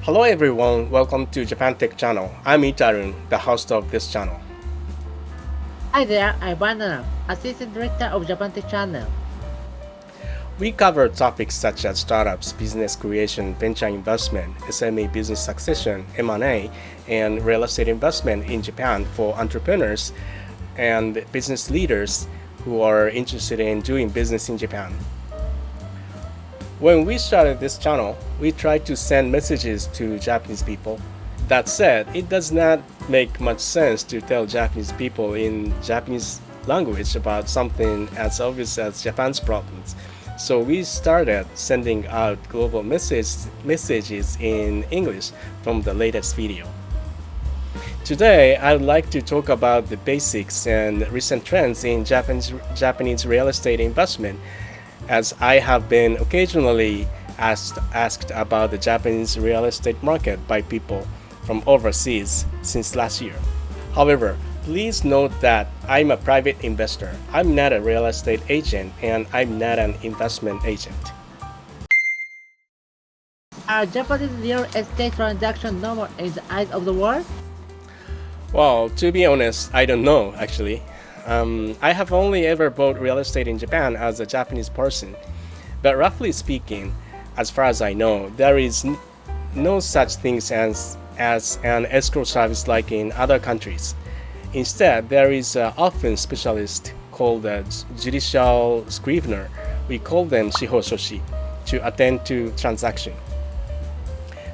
Hello everyone, welcome to JapanTech channel. I'm Itarun, the host of this channel. Hi there, I'm Banana, Assistant Director of JapanTech Channel. We cover topics such as startups, business creation, venture investment, SME business succession, M&A, and real estate investment in Japan for entrepreneurs and business leaders who are interested in doing business in Japan. When we started this channel, we tried to send messages to Japanese people. That said, it does not make much sense to tell Japanese people in Japanese language about something as obvious as Japan's problems. So we started sending out global messages in English from the latest video. Today, I'd like to talk about the basics and recent trends in Japanese real estate investment, as I have been occasionally asked about the Japanese real estate market by people from overseas since last year. However, please note that I'm a private investor. I'm not a real estate agent and I'm not an investment agent. Are Japanese real estate transactions normal in the eyes of the world? Well, to be honest, I don't know actually. I have only ever bought real estate in Japan as a Japanese person. But roughly speaking, as far as I know, there is no such thing as an escrow service like in other countries. Instead, there is an often specialist called a judicial scrivener. We call them shihoshoshi to attend to transaction.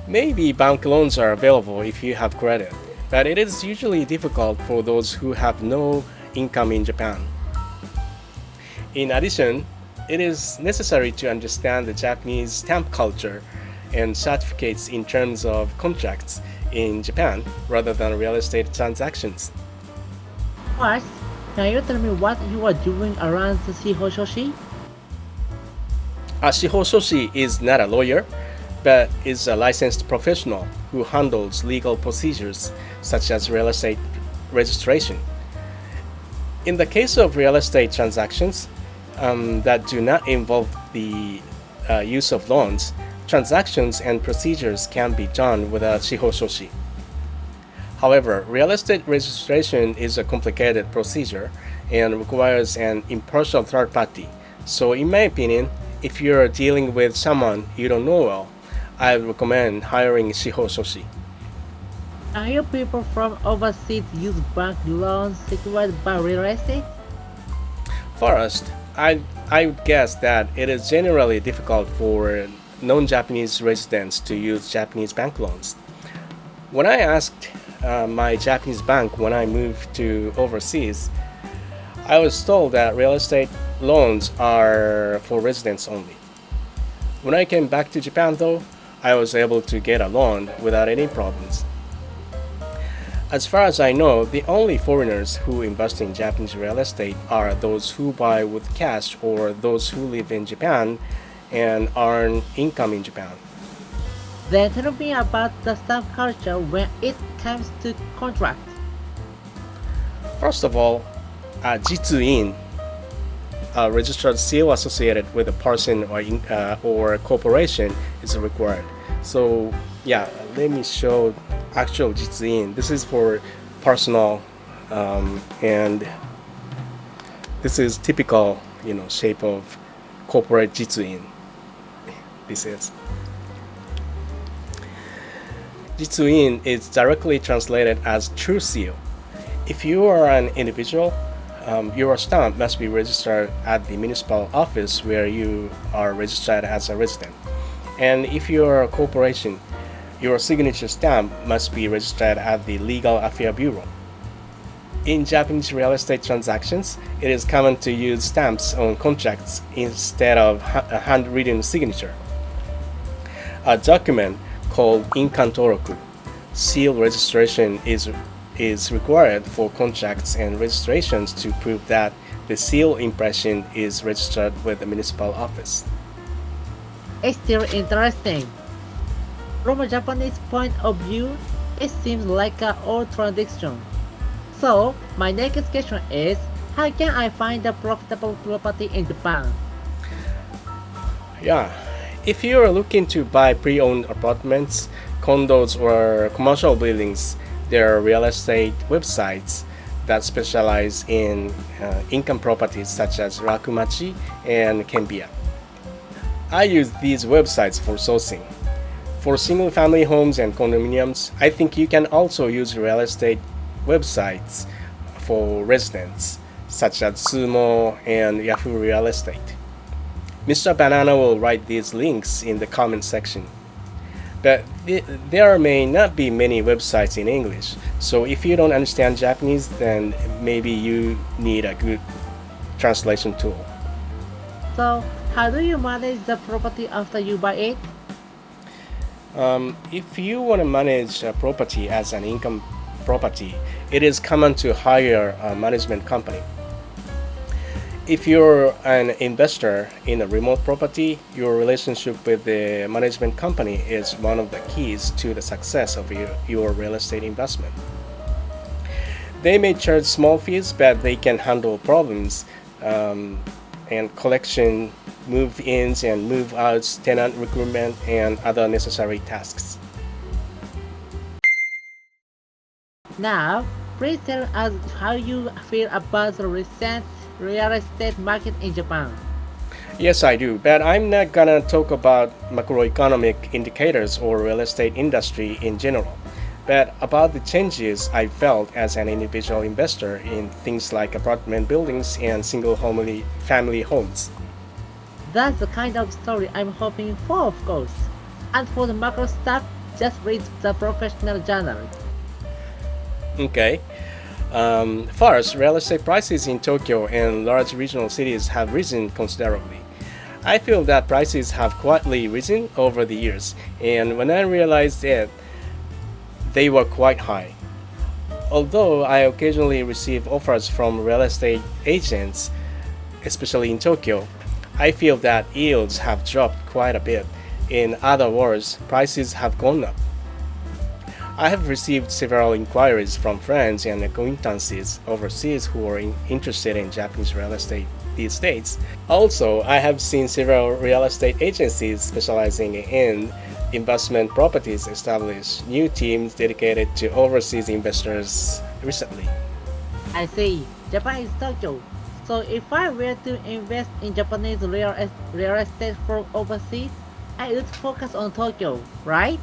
Maybe bank loans are available if you have credit, but it is usually difficult for those who have no income in Japan. In addition, it is necessary to understand the Japanese stamp culture and certificates in terms of contracts in Japan rather than real estate transactions. First, can you tell me what you are doing around the Shihoshoshi? A shihoshoshi is not a lawyer, but is a licensed professional who handles legal procedures such as real estate registration. In the case of real estate transactions that do not involve the use of loans, transactions and procedures can be done without shihoshoshi. However, real estate registration is a complicated procedure and requires an impartial third party. So in my opinion, if you're dealing with someone you don't know well, I recommend hiring shihoshoshi. Can you people from overseas use bank loans secured by real estate? First, I would guess that it is generally difficult for non-Japanese residents to use Japanese bank loans. When I asked my Japanese bank when I moved to overseas, I was told that real estate loans are for residents only. When I came back to Japan though, I was able to get a loan without any problems. As far as I know, the only foreigners who invest in Japanese real estate are those who buy with cash or those who live in Japan and earn income in Japan. Then tell me about the stamp culture when it comes to contracts. First of all, a jitsuin, a registered seal associated with a person or corporation, is required. So yeah, let me show actual jitsuin. This is for personal, and this is typical, shape of corporate jitsuin. This is. Jitsuin is directly translated as true seal. If you are an individual, your stamp must be registered at the municipal office where you are registered as a resident. And if you are a corporation, your signature stamp must be registered at the Legal Affairs Bureau. In Japanese real estate transactions, it is common to use stamps on contracts instead of a handwritten signature. A document called inkantoroku, seal registration is required for contracts and registrations to prove that the seal impression is registered with the municipal office. It's still interesting. From a Japanese point of view, it seems like an old tradition. So, my next question is, how can I find a profitable property in Japan? Yeah, if you are looking to buy pre-owned apartments, condos or commercial buildings, there are real estate websites that specialize in income properties such as Rakumachi and Kenbiya. I use these websites for sourcing. For single family homes and condominiums, I think you can also use real estate websites for residents, such as Sumo and Yahoo Real Estate. Mr. Banana will write these links in the comment section. But there may not be many websites in English, so if you don't understand Japanese, then maybe you need a good translation tool. So, how do you manage the property after you buy it? If you want to manage a property as an income property, it is common to hire a management company. If you're an investor in a remote property, your relationship with the management company is one of the keys to the success of your real estate investment. They may charge small fees, but they can handle problems and collection, move ins and move outs, tenant recruitment, and other necessary tasks. Now, please tell us how you feel about the recent real estate market in Japan. Yes, I do, but I'm not gonna talk about macroeconomic indicators or real estate industry in general, but about the changes I felt as an individual investor in things like apartment buildings and single family homes. That's the kind of story I'm hoping for, of course. And for the macro stuff, just read the professional journal. Okay. First, real estate prices in Tokyo and large regional cities have risen considerably. I feel that prices have quietly risen over the years, and when I realized it, they were quite high. Although I occasionally receive offers from real estate agents, especially in Tokyo, I feel that yields have dropped quite a bit. In other words, prices have gone up. I have received several inquiries from friends and acquaintances overseas who are interested in Japanese real estate these days. Also, I have seen several real estate agencies specializing in investment properties establish new teams dedicated to overseas investors recently. I see. Japan is Tokyo. So if I were to invest in Japanese real estate from overseas, I would focus on Tokyo, right?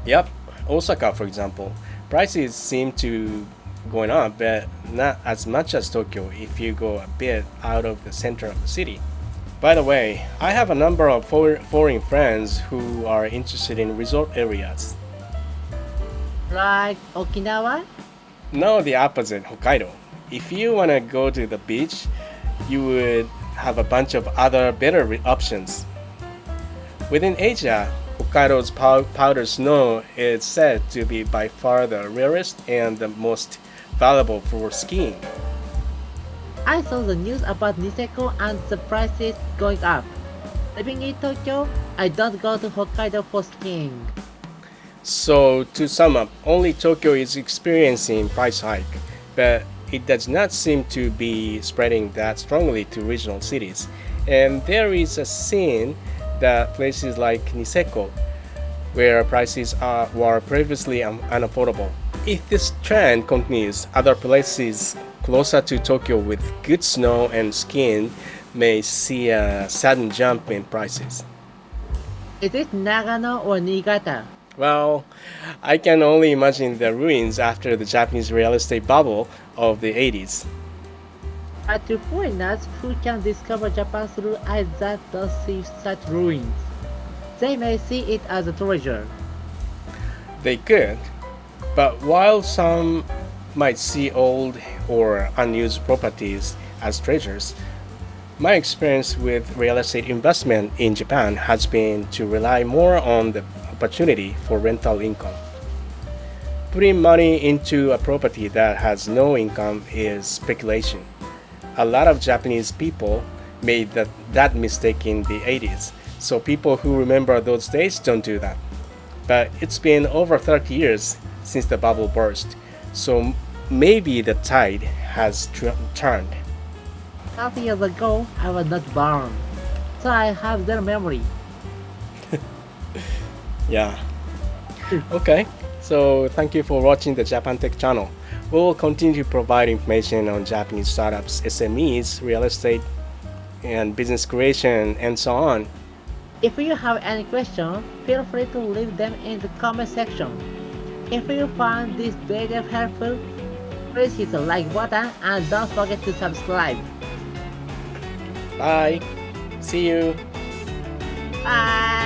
Yep, Osaka, for example, prices seem to going up, but not as much as Tokyo if you go a bit out of the center of the city. By the way, I have a number of foreign friends who are interested in resort areas. Like Okinawa? No, the opposite, Hokkaido. If you want to go to the beach, you would have a bunch of other better options. Within Asia, Hokkaido's powder snow is said to be by far the rarest and the most valuable for skiing. I saw the news about Niseko and the prices going up. Living in Tokyo, I don't go to Hokkaido for skiing. So to sum up, only Tokyo is experiencing price hike, but it does not seem to be spreading that strongly to regional cities. And there is a scene that places like Niseko, where prices were previously unaffordable. If this trend continues, other places closer to Tokyo with good snow and skiing may see a sudden jump in prices. Is it Nagano or Niigata? Well, I can only imagine the ruins after the Japanese real estate bubble of the 80s. But to foreigners who can discover Japan through eyes that don't see such ruins, they may see it as a treasure. They could, but while some might see old or unused properties as treasures, my experience with real estate investment in Japan has been to rely more on the opportunity for rental income. Putting money into a property that has no income is speculation. A lot of Japanese people made that mistake in the 80s, so people who remember those days don't do that. But it's been over 30 years since the bubble burst, so maybe the tide has turned. 30 years ago, I was not born, so I have their memory. Yeah. Okay, so thank you for watching the JapanTech channel. We will continue to provide information on Japanese startups, SMEs, real estate, and business creation, and so on. If you have any questions, feel free to leave them in the comment section. If you found this video helpful, please hit the like button and don't forget to subscribe. Bye. See you. Bye!